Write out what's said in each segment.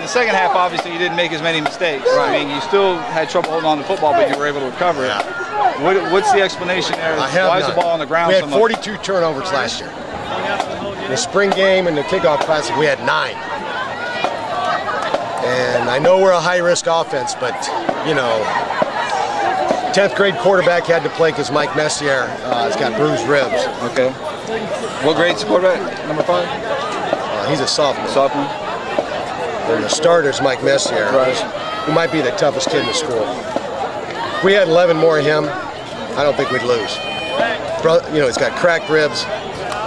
second half, obviously, you didn't make as many mistakes. Right. I mean, you still had trouble holding on to the football, but you were able to recover it. What's the explanation there? Why is the ball on the ground so much? We had 42 turnovers last year. In the spring game and the kickoff classic, we had 9. And I know we're a high-risk offense, but, you know, 10th grade quarterback had to play because Mike Messier has got bruised ribs. Okay. What grade's the quarterback? Number 5? He's a sophomore. Sophomore. And the starter's Mike Messier, who might be the toughest kid in the school. If we had 11 more of him, I don't think we'd lose. You know, he's got cracked ribs.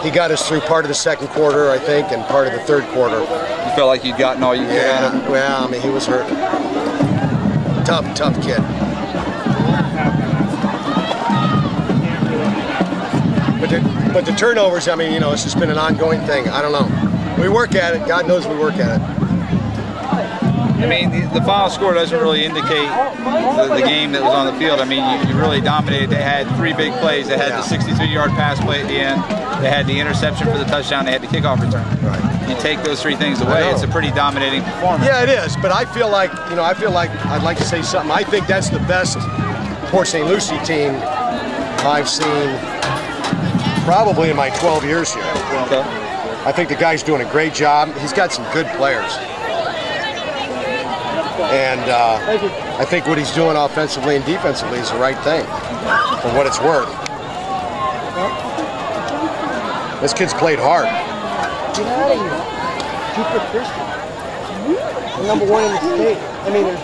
He got us through part of the second quarter, I think, and part of the third quarter. You felt like you'd gotten all you could out of him? Well, I mean, he was hurt. Tough kid. But the turnovers, I mean, you know, it's just been an ongoing thing. I don't know. We work at it. God knows we work at it. I mean, the final score doesn't really indicate the game that was on the field. I mean, you really dominated. They had 3 big plays. They had the 62-yard pass play at the end. They had the interception for the touchdown. They had the kickoff return. Right. You take those 3 things away, it's a pretty dominating performance. Yeah, it is. But I feel like, you know, I'd like to say something. I think that's the best Port St. Lucie team I've seen probably in my 12 years here. Okay. I think the guy's doing a great job. He's got some good players. And I think what he's doing offensively and defensively is the right thing, for what it's worth. This kid's played hard. Get out of here. Cooper Christian. We're number 1 in the state. I mean, there's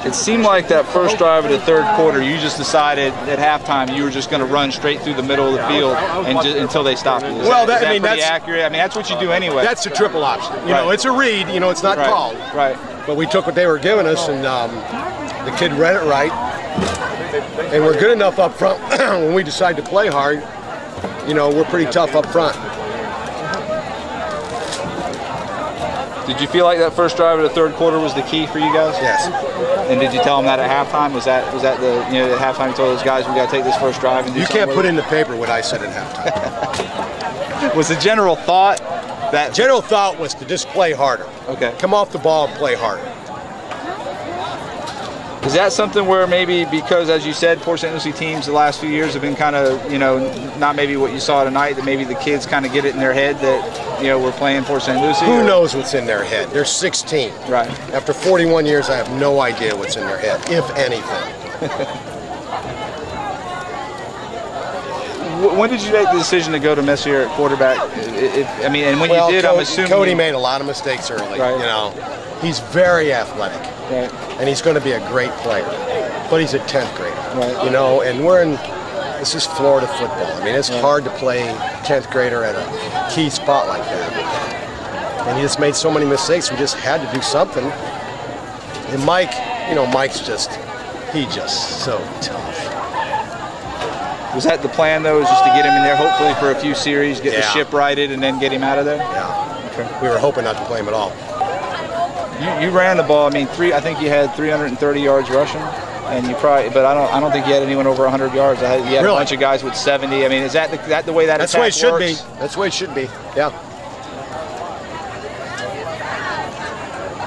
It seemed like that first drive of the third quarter, you just decided at halftime you were just going to run straight through the middle of the field and until they stopped you. Well, is that I mean, pretty that's accurate. I mean, that's what you do anyway. That's the triple option. You know, it's a read. You know, it's not called. Right. But we took what they were giving us, and the kid read it right. And we're good enough up front when we decide to play hard. You know, we're pretty tough up front. Did you feel like that first drive of the third quarter was the key for you guys? Yes. And did you tell them that at halftime? Was that the, you know, at halftime you told those guys we got to take this first drive and do something? You can't put in the paper what I said at halftime. Was the general thought that? General thought was to just play harder. Okay. Come off the ball and play harder. Is that something where maybe because, as you said, Port St. Lucie teams the last few years have been kind of, you know, not maybe what you saw tonight, that maybe the kids kind of get it in their head that, you know, we're playing Port St. Lucie? Who knows what's in their head? They're 16. Right. After 41 years, I have no idea what's in their head, if anything. When did you make the decision to go to Messier at quarterback? I mean, and when you did, I'm assuming Cody made a lot of mistakes early. Right. You know, he's very athletic, right, and he's going to be a great player. But he's a 10th grader, right, you know, and this is Florida football. I mean, it's hard to play 10th grader at a key spot like that. And he just made so many mistakes. We just had to do something. And Mike, you know, Mike's just so tough. Was that the plan, though, was just to get him in there, hopefully for a few series, get the ship righted, and then get him out of there? Yeah. Okay. We were hoping not to play him at all. You ran the ball. I mean, I think you had 330 yards rushing, and you probably, but I don't think you had anyone over 100 yards. You had a bunch of guys with 70. I mean, is that the way that That's the way it should works? be. That's the way it should be. Yeah.